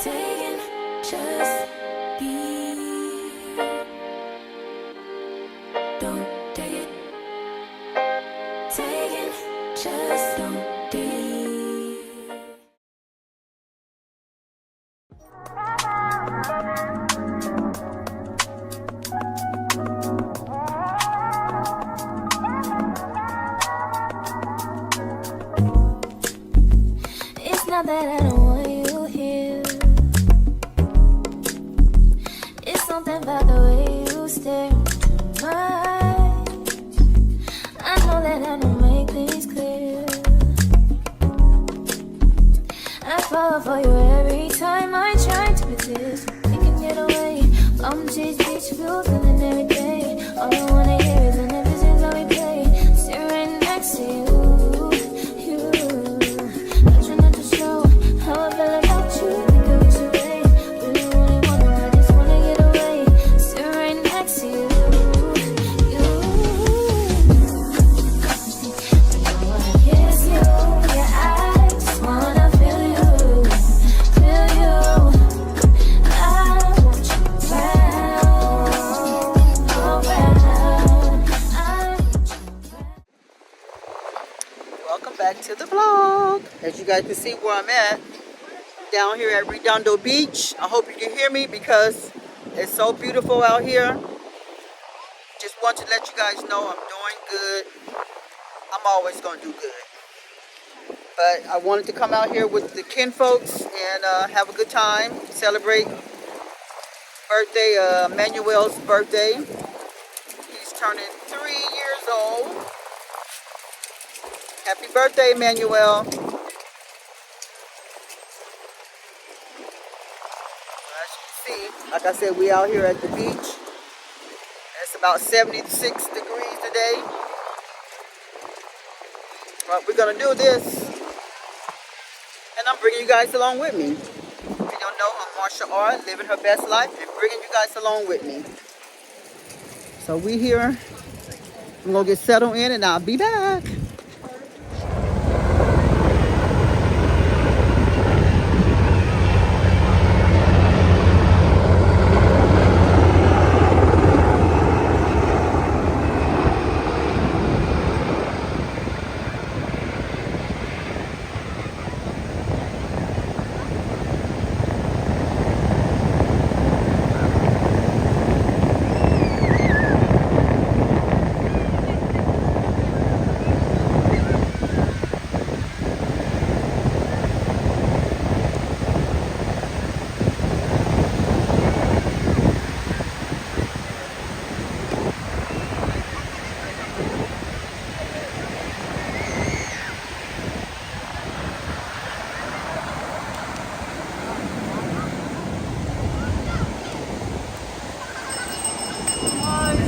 taking, just be. Don't take it. Taking, just don't be. It's not that I don't want you here. It's something about the way you stare into my eyes. I know that I don't make things clear. I fall for you every time I try to resist. We can get away. I'm chase beach views feeling every day. All I wanna hear is an episode that we play. Sit right next to you. I try not to show how I feel about you. Think of it today. Really wanna, I just wanna get away. Sit right next to you. Yes, you. Yeah, I just wanna feel you. Feel you. I want you around. I want you around. Welcome back to the vlog. As you guys can see where I'm at, down here at Redondo Beach. I hope you can hear me because it's so beautiful out here. Just want to let you guys know I'm doing good. I'm always going to do good. But I wanted to come out here with the kin folks and have a good time, celebrate birthday, Manuel's birthday. He's turning 3 years old. Happy birthday, Manuel. As you can see, like I said, we out here at the beach. It's about 76 degrees today. But we're going to do this. And I'm bringing you guys along with me. If you don't know, I'm Marsha R, living her best life and bringing you guys along with me. So we here. I'm going to get settled in and I'll be back.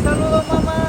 Saludos, mamá.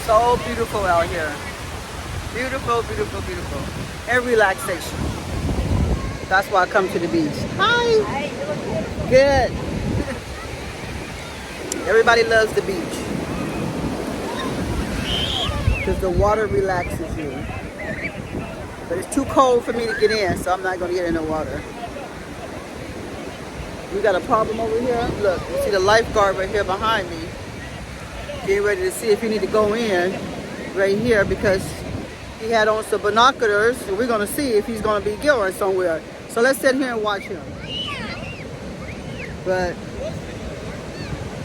So beautiful out here. Beautiful, beautiful, beautiful. And relaxation. That's why I come to the beach. Hi. Good. Everybody loves the beach. Because the water relaxes you. But it's too cold for me to get in, so I'm not going to get in the water. We got a problem over here. Look, you see the lifeguard right here behind me. Getting ready to see if you need to go in right here because he had on some binoculars. And we're going to see if he's going to be going somewhere. So let's sit here and watch him. But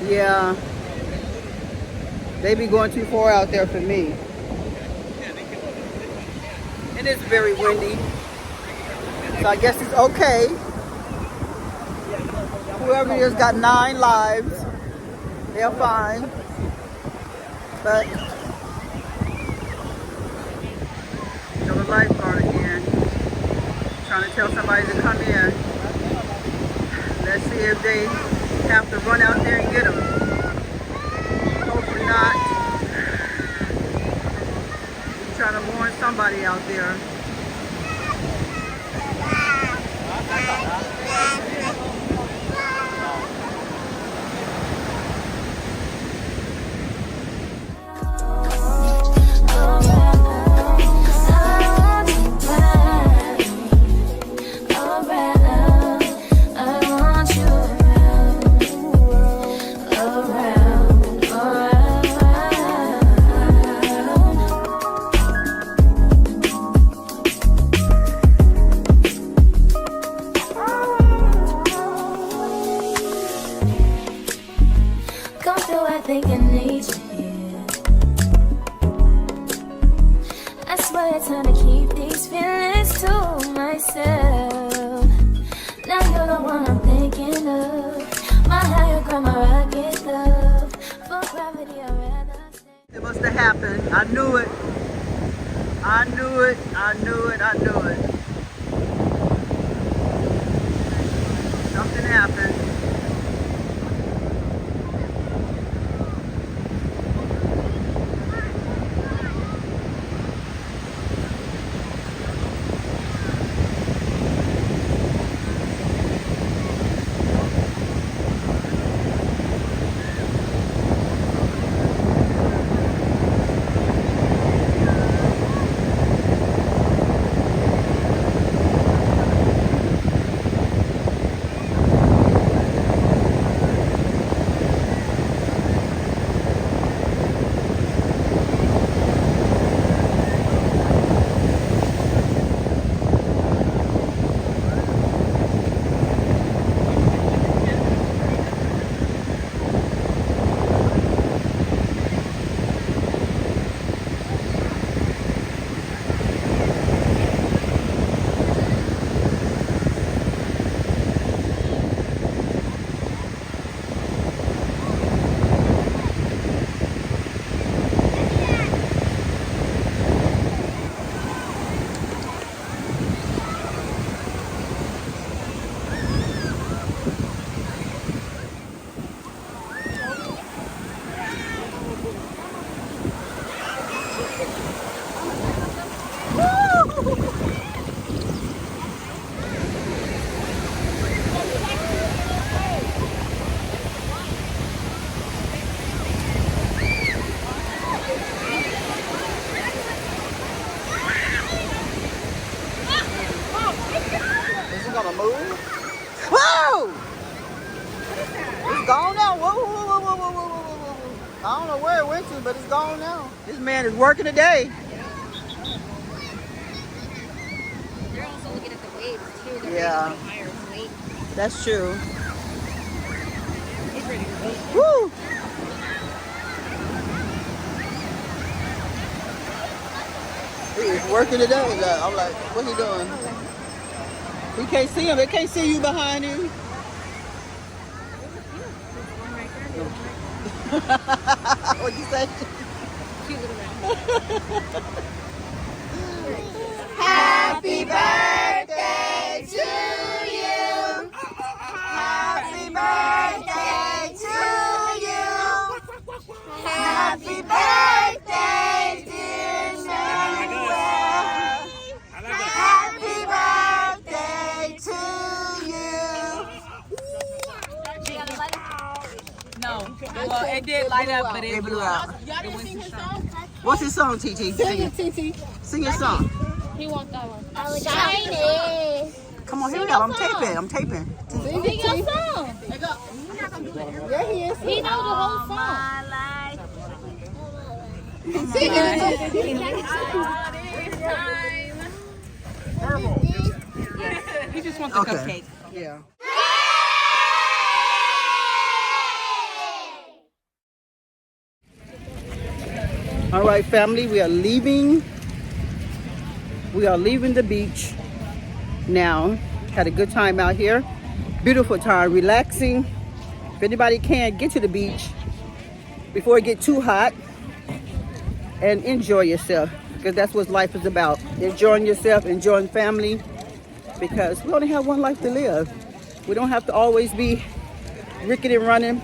yeah, they be going too far out there for me. And it's very windy. So I guess it's okay. Whoever has got 9 lives, they're fine. But the lifeguard again, trying to tell somebody to come in. Let's see if they have to run out there and get them. Hopefully not. I'm trying to warn somebody out there. Come through, I think I need you here. I swear it's time to keep these feelings to myself. Now you're the one I'm thinking of. My higher ground, my rocket love. For gravity, I'd rather stay. It must have happened. I knew it. I knew it. I knew it. I knew it. Something happened. Gonna move. Whoa! It's gone now. Whoa, whoa, whoa, whoa, whoa, whoa, whoa, whoa. I don't know where it went to, but it's gone now. This man is working today. They're also looking at the waves too. They're Yeah. higher weight. That's true. It's ready to go. Woo! He is working today. Like, I'm like, what he doing? We can't see him. They can't see you behind him. What'd you say? Cute little man. Happy birthday to you. Happy birthday to you. Happy birthday, dear Manuel. Happy birthday to you. No. Well, it did light up, but it blew out. Y'all didn't sing his song? What's his song, TT? Sing it, TT. Sing your song. He wants that one. Shiny. Come on, here we go. I'm taping. I'm taping. Sing your song. Yeah, he is. He knows the whole song. Sing it. He just just want the cupcake. Yeah. All right, family, we are leaving. We are leaving the beach now. Had a good time out here. Beautiful time, relaxing. If anybody can, get to the beach before it get too hot and enjoy yourself, because that's what life is about. Enjoying yourself, enjoying family, because we only have one life to live. We don't have to always be rickety and running.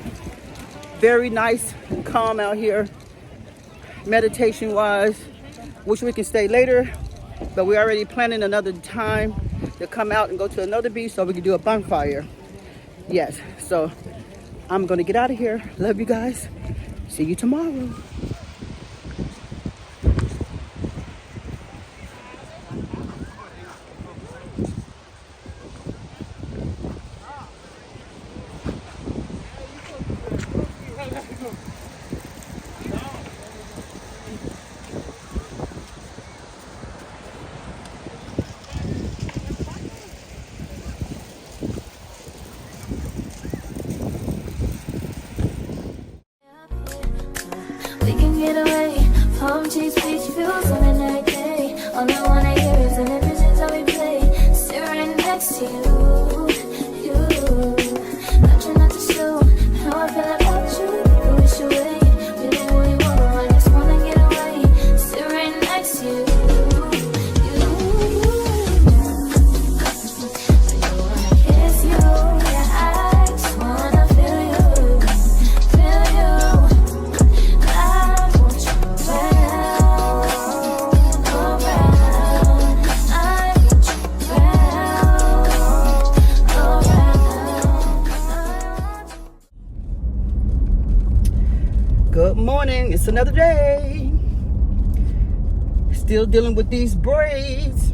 Very nice and calm out here, meditation wise. Wish we can stay later, but we're already planning another time to come out and go to another beach so we can do a bonfire. Yes, so I'm gonna get out of here. Love you guys. See you tomorrow. We can get away. Palm trees, beach views on an every day. All I wanna hear is the visions that we play. Sit right next to you. I try not to show how I feel about you. You wish away. We do what we want. I just wanna get away. Sit right next to you. I wanna kiss you. Yeah, I just wanna feel you. Feel you. I want you around. I want you around. Good morning. It's another day. Still dealing with these braids.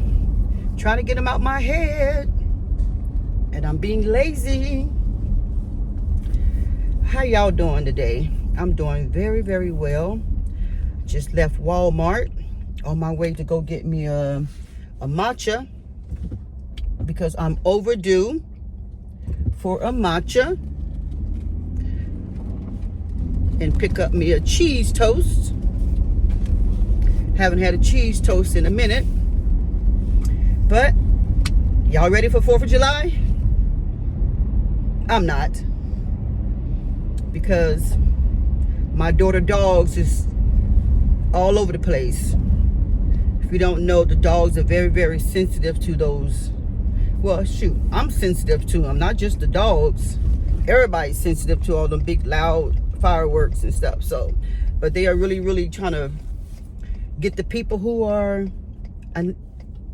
Trying to get them out my head. And I'm being lazy. How y'all doing today? I'm doing very, very well. Just left Walmart on my way to go get me a matcha, because I'm overdue for a matcha, and pick up me a cheese toast. Haven't had a cheese toast in a minute. But y'all ready for 4th of July? I'm not, because my daughter dogs is all over the place. If you don't know, the dogs are very, very sensitive to those. Well, shoot, I'm sensitive to them, not just the dogs. Everybody's sensitive to all them big, loud fireworks and stuff. So, but they are really, really trying to get the people who are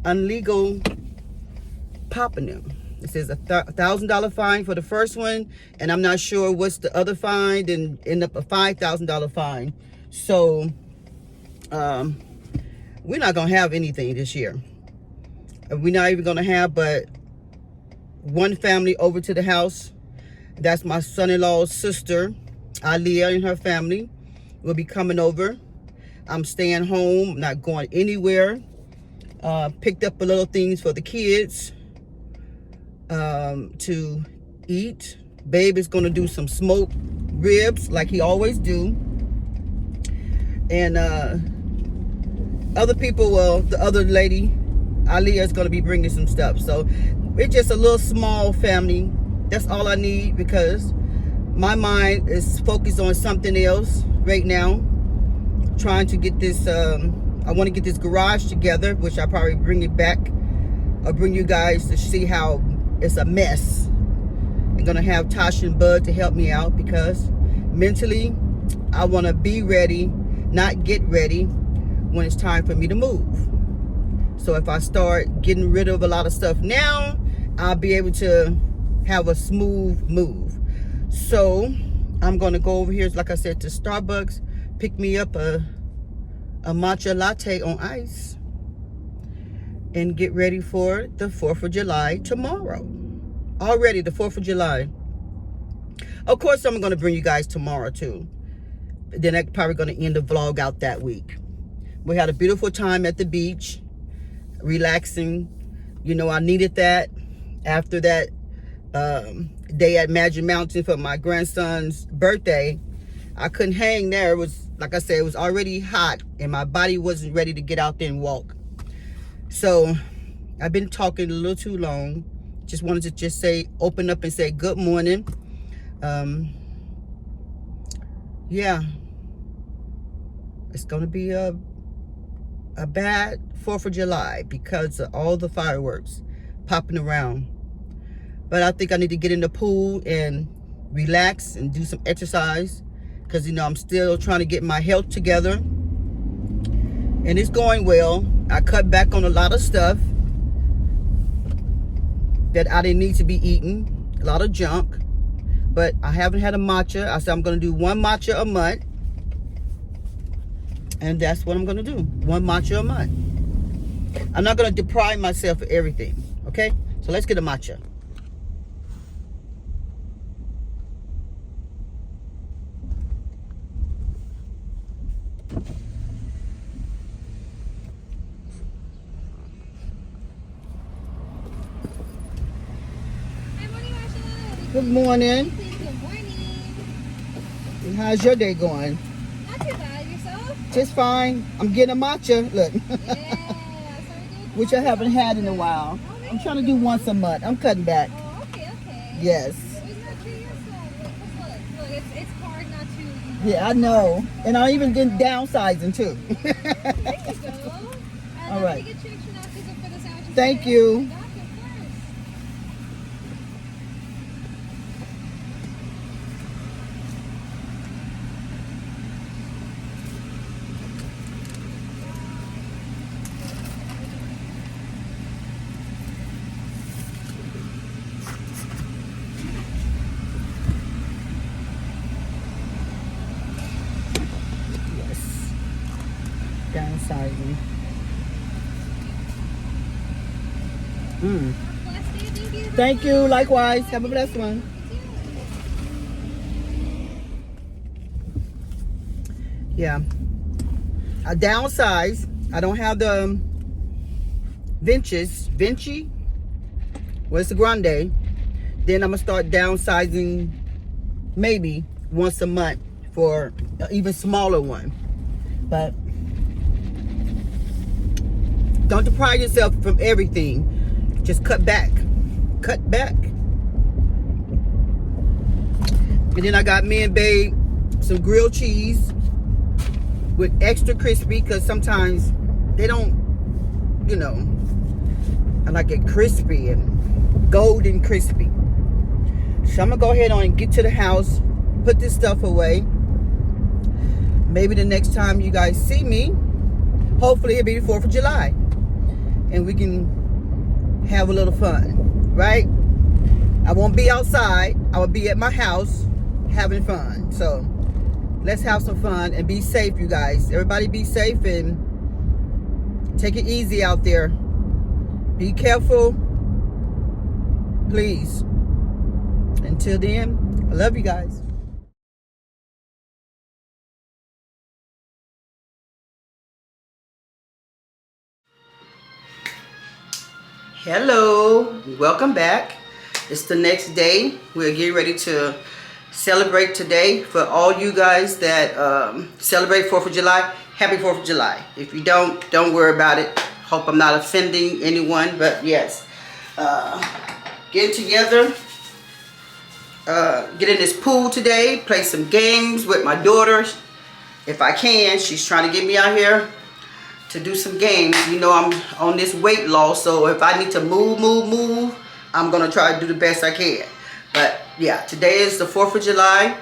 illegal popping them. It says a $1,000 fine for the first one, and I'm not sure what's the other fine, and end up a $5,000 fine. So we're not gonna have anything this year. We're not even gonna have but one family over to the house. That's my son-in-law's sister, Aliyah, and her family will be coming over. I'm staying home, not going anywhere. Picked up a little things for the kids to eat. Babe is gonna do some smoked ribs like he always do. And other people, well, the other lady, Aliyah, is gonna be bringing some stuff. So it's just a little small family. That's all I need, because my mind is focused on something else right now. Trying to get this, I want to get this garage together, which I'll probably bring it back. I'll bring you guys to see how it's a mess. I'm going to have Tasha and Bud to help me out, because mentally, I want to be ready, not get ready when it's time for me to move. So if I start getting rid of a lot of stuff now, I'll be able to have a smooth move. So I'm going to go over here, like I said, to Starbucks, pick me up a matcha latte on ice, and get ready for the 4th of July tomorrow. Already the 4th of July. Of course, I'm going to bring you guys tomorrow too. Then I'm probably going to end the vlog out that week. We had a beautiful time at the beach, relaxing. You know, I needed that. after that day at Magic Mountain for my grandson's birthday. I couldn't hang there. It was, like I said, it was already hot and my body wasn't ready to get out there and walk. So I've been talking a little too long. Just wanted to just open up and say good morning. Yeah, it's gonna be a bad 4th of July because of all the fireworks popping around. But I think I need to get in the pool and relax and do some exercise because, you know, I'm still trying to get my health together. And it's going well. I cut back on a lot of stuff that I didn't need to be eating. A lot of junk. But I haven't had a matcha. I said I'm going to do 1 matcha a month. And that's what I'm going to do. 1 matcha a month. I'm not going to deprive myself of everything. Okay? So let's get a matcha. Good morning. Good morning. And how's your day going? Not too bad. Yourself? Just fine. I'm getting a matcha. Look. Yeah. So Which I haven't had in a while. I'm trying to do once a month. I'm cutting back. Oh, okay. Yes. It's not true yourself. Look, it's hard not to. Yeah, I know. And I even did downsizing too. There you go. All right. Get you extra napkins for the sandwiches. Thank today. you. Got you, of course. Yes. Downsizing. Blessed day. Thank you. Thank you. Likewise. Have a blessed one. Yeah. I downsized. I don't have the Vinci. Well, it's the Grande. Then I'm going to start downsizing maybe once a month for an even smaller one. But don't deprive yourself from everything. Just cut back. Cut back. And then I got me and babe some grilled cheese with extra crispy because sometimes they don't, you know, I like it crispy and golden crispy. So I'm gonna go ahead on and get to the house, put this stuff away. Maybe the next time you guys see me, hopefully it'll be the 4th of July and we can have a little fun, right? I won't be outside. I will be at my house having fun. So let's have some fun and be safe, you guys. Everybody be safe and take it easy out there. Be careful, please. Until then, I love you guys. Hello, welcome back. It's the next day. We're getting ready to celebrate today. For all you guys that celebrate 4th of July, happy 4th of July. If you don't worry about it. Hope I'm not offending anyone, but yes. Getting together, get in this pool today, play some games with my daughter. If I can, she's trying to get me out here to do some games. You know, I'm on this weight loss, so if I need to move, I'm gonna try to do the best I can. But yeah, today is the 4th of July.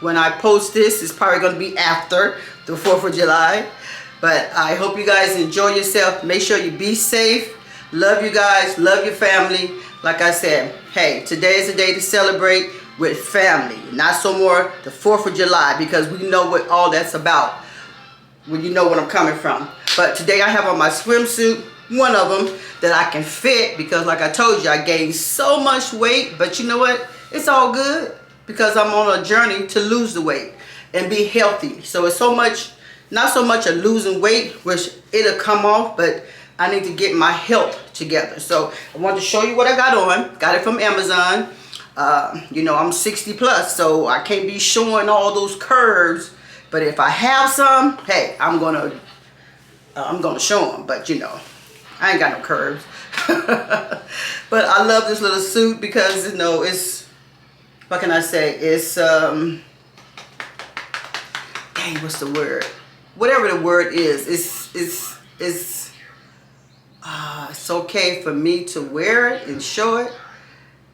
When I post this, it's probably gonna be after the 4th of July. But I hope you guys enjoy yourself. Make sure you be safe. Love you guys, love your family. Like I said, hey, today is the day to celebrate with family. Not so more the 4th of July, because we know what all that's about. When you know where I'm coming from. But today I have on my swimsuit, one of them that I can fit, because like I told you, I gained so much weight. But you know what? It's all good because I'm on a journey to lose the weight and be healthy. So it's so much, not so much a losing weight, which it'll come off, but I need to get my health together. So I wanted to show you what I got on. Got it from Amazon. You know, I'm 60 plus, so I can't be showing all those curves. But if I have some, hey, I'm gonna show them. But you know, I ain't got no curves. But I love this little suit because, you know, it's, what can I say? It's dang, what's the word? Whatever the word is, it's okay for me to wear it and show it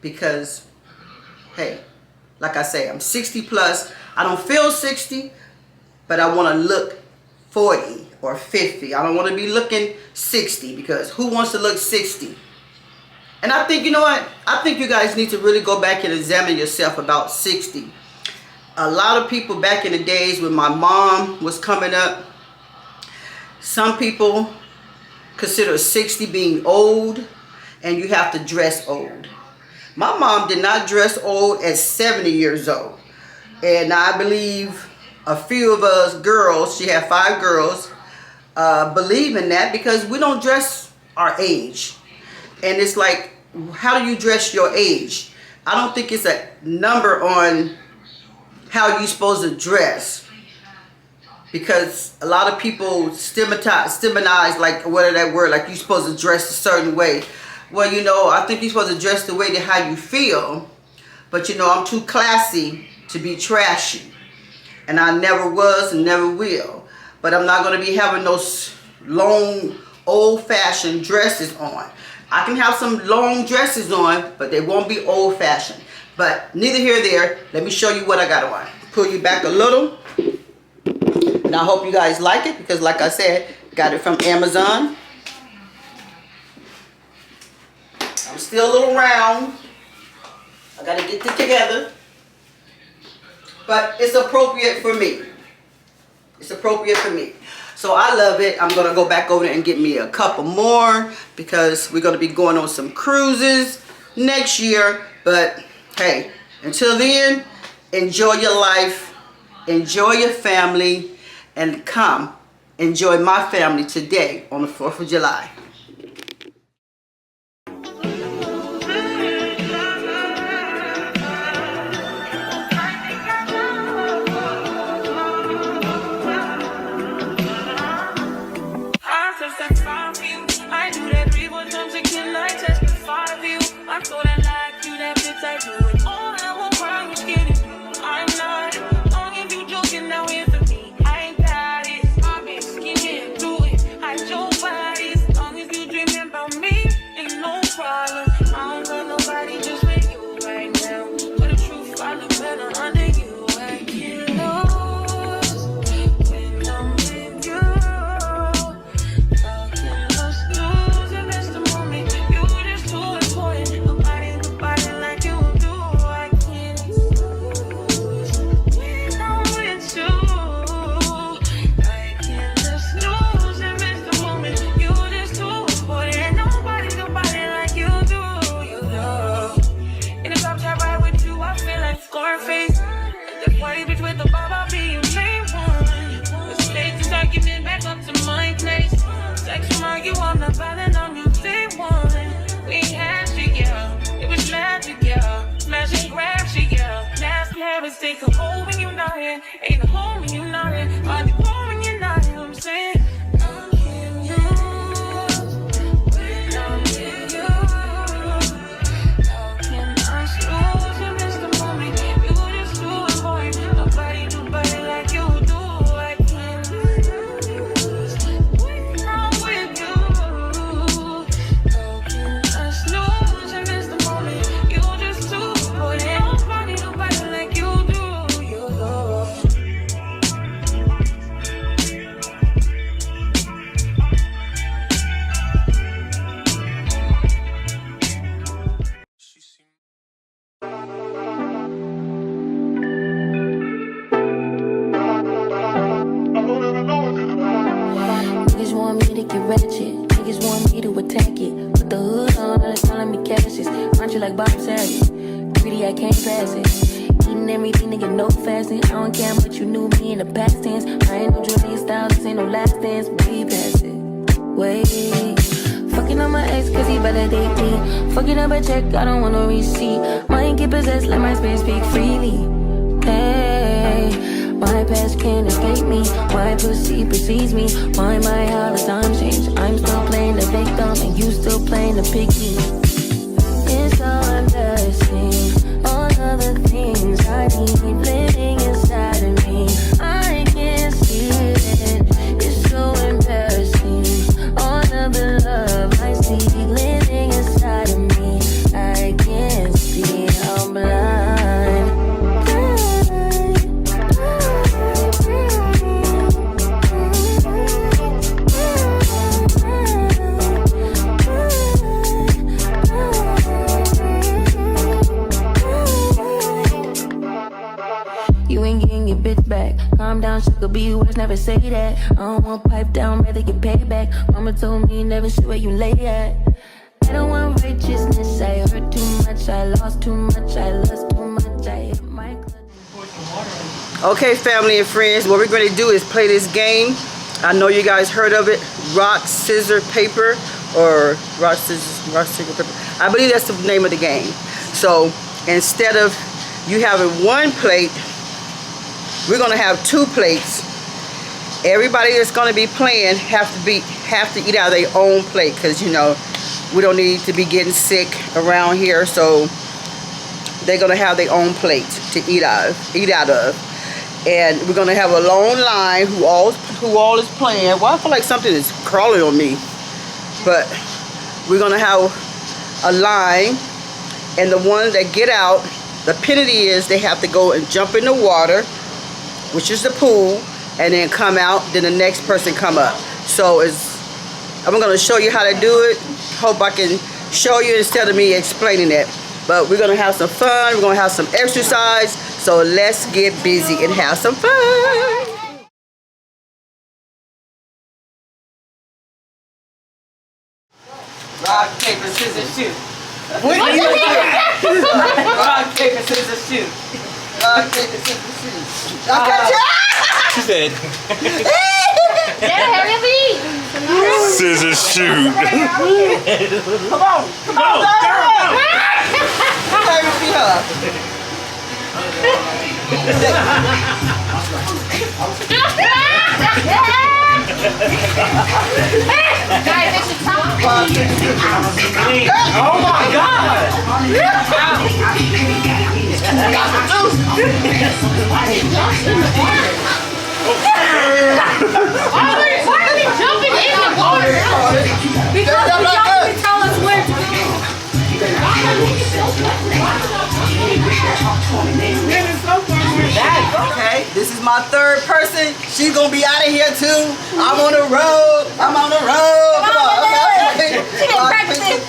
because, hey, like I say, I'm 60 plus. I don't feel 60, but I want to look 40 or 50. I don't want to be looking 60 because who wants to look 60? And I think, you know what? I think you guys need to really go back and examine yourself about 60. A lot of people back in the days when my mom was coming up, some people consider 60 being old and you have to dress old. My mom did not dress old at 70 years old. And I believe a few of us girls, she had 5 girls, believe in that because we don't dress our age. And it's like, how do you dress your age? I don't think it's a number on how you're supposed to dress. Because a lot of people stigmatize, like, what is that word? Like, you're supposed to dress a certain way. Well, you know, I think you're supposed to dress the way that how you feel. But, you know, I'm too classy to be trashy. And I never was and never will. But I'm not going to be having those long, old-fashioned dresses on. I can have some long dresses on, but they won't be old-fashioned. But neither here nor there. Let me show you what I got on. Pull you back a little. And I hope you guys like it because, like I said, got it from Amazon. I'm still a little round. I got to get this together. But it's appropriate for me. It's appropriate for me. So I love it. I'm going to go back over there and get me a couple more because we're going to be going on some cruises next year. But hey, until then, enjoy your life, enjoy your family, and come enjoy my family today on the 4th of July. Think of home when you're not here. Ain't a home when you're not here. I'll be home when you're not here. I'm saying I'm in you when I'm with you. How can I lose and miss the moment? You just do it, boy. Nobody do body like you do. I can't lose when I'm with you. How can I snooze and miss the moment? You just do it, boy. Nobody do body like you do. Niggas want me to get ratchet. Niggas want me to attack it. Put the hood on, they're telling me cashes. Aren't you like Bob Saget? Greedy, I can't pass it. Eating everything, nigga, no fasting. I don't care what you knew me in the past tense. I ain't no Julia Styles, this ain't no last dance. We pass it. Wait. Fuck Fucking on my ex cause he validate me. Fucking up a check, I don't want no receipt. Mind get possessed, let my spirit speak freely. Hey, my past can't escape me. My pussy precedes me. Why my how the times change? I'm still playing the victim and you still playing the pick me. It's so embarrassing. All of the things I need living inside of me. I can't see it. It's so embarrassing. All of the love I see living inside of me. I can't see. I'm blind. You ain't getting your bitch back. Calm down, sugar, be worse, never say that. I don't want pipe down, rather get paid back. Mama told me never see where you lay at. I don't want righteousness, I hurt too much, I lost too much, I lost too much, I hit my clutch. Okay, family and friends, what we're going to do is play this game. I know you guys heard of it. Rock, scissors, paper, or rock, scissors, paper. I believe that's the name of the game. So instead of you having one plate, we're going to have 2 plates. Everybody that's going to be playing have to eat out of their own plate, because you know we don't need to be getting sick around here. So they're going to have their own plate to eat out of. And we're going to have a long line who all is playing. Well, I feel like something is crawling on me. But we're going to have a line, and the ones that get out, the penalty is they have to go and jump in the water, which is the pool, and then come out, then the next person come up. So I'm going to show you how to do it. Hope I can show you instead of me explaining it. But we're going to have some fun. We're going to have some exercise. So let's get busy and have some fun. Rock, paper, scissors, shoot. What are you doing? Rock, paper, scissors, shoot. Rock, paper, scissors, shoot. I got you. She said. Scissors, shoot. Come on, girl. Be her. Oh my God! Why are we jumping in the water? Because we don't tell us where to go. Okay, this is my 3rd person. She's gonna be out of here too. I'm on the road. I'm on the road. Come on, okay. She didn't practice it.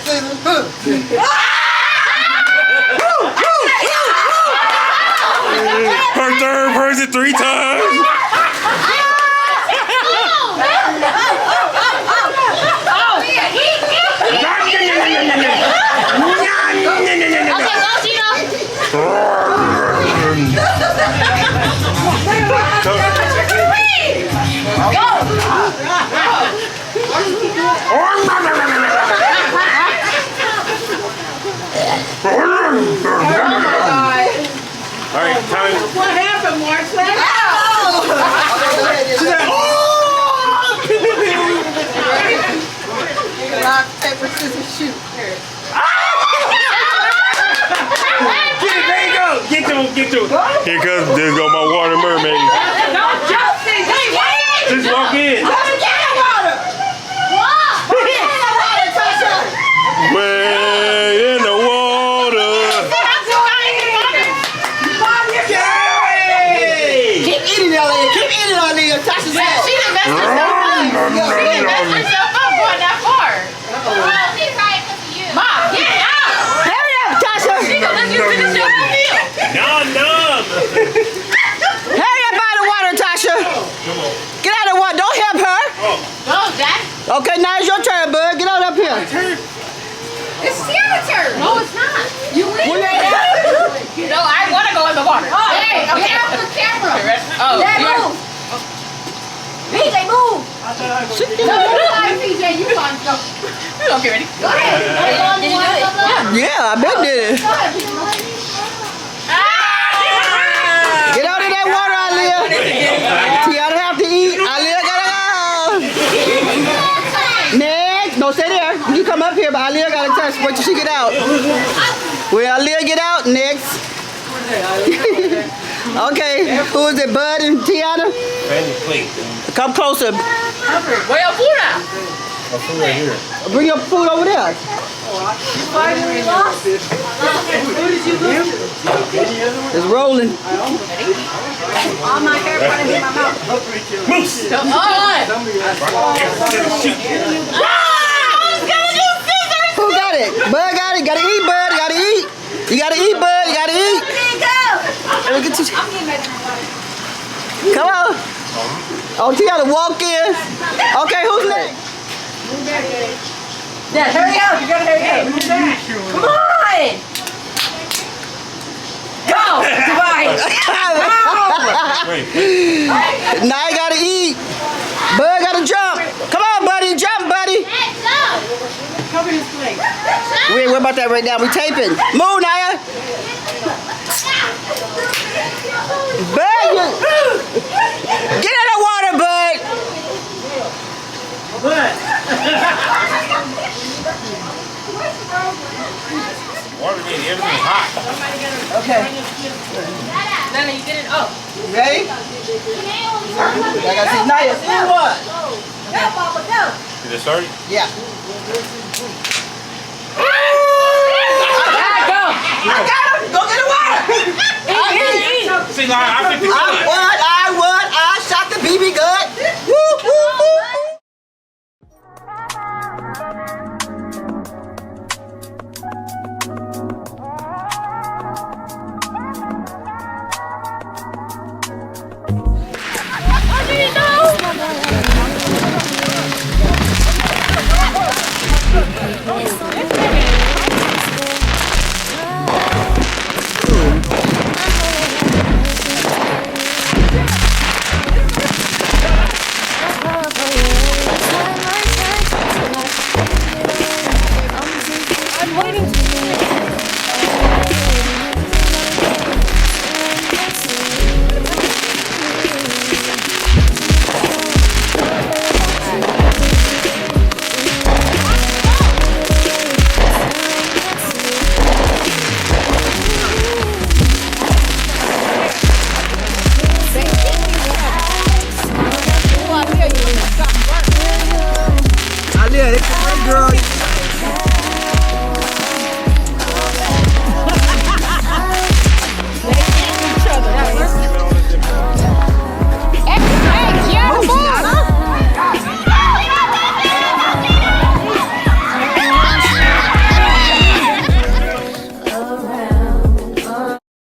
Her 3rd person 3 times. All right, time. What happened, Marcia? She said, rock, paper, scissors, shoot. There you go. Get to it. Here comes, there go my water mermaid. Don't jump, wait. Just walk in. Way in the water. Yay! Keep eating on there. Tasha's out. She done messed herself up. She done messed herself up going that far. Well, she's right because of you. Ma, PJ, you fine. Go. Okay, ready? Go ahead. Did you do it? Yeah, I bet did it. Go ahead. Get out of that water, Aaliyah. Tiana have to eat. Aaliyah gotta go. Next. No, stay there. You come up here, but Aaliyah gotta touch. Wait till she get out. When Aaliyah get out, next. Okay, who is it, Bud and Tiana? Come closer. Where your food at? Bring your food over there. It's rolling. All my hair trying to hit my mouth. Come on. Who got it? Bud got it. Gotta eat, Bud. Gotta eat. You gotta eat, Bud. You gotta eat. Let me get you. Come on. Oh, Tiana walk in. Okay, who's next? Yeah, hurry up. You gotta hurry up. Come on. Go. Goodbye. Now you gotta eat. Bud gotta jump. Come on, buddy. Jump, buddy. Cover his plate. We ain't worried about that right now. We taping. Move, Naya. Bud, get out of the water, Bud. Water means everything hot. Okay. Nana, you did it. Oh. Ready? I gotta see Naya. Still one. Go, Papa, go. Is it started? Yeah. Go. I got him. Go get the water. See, like, I picked it up.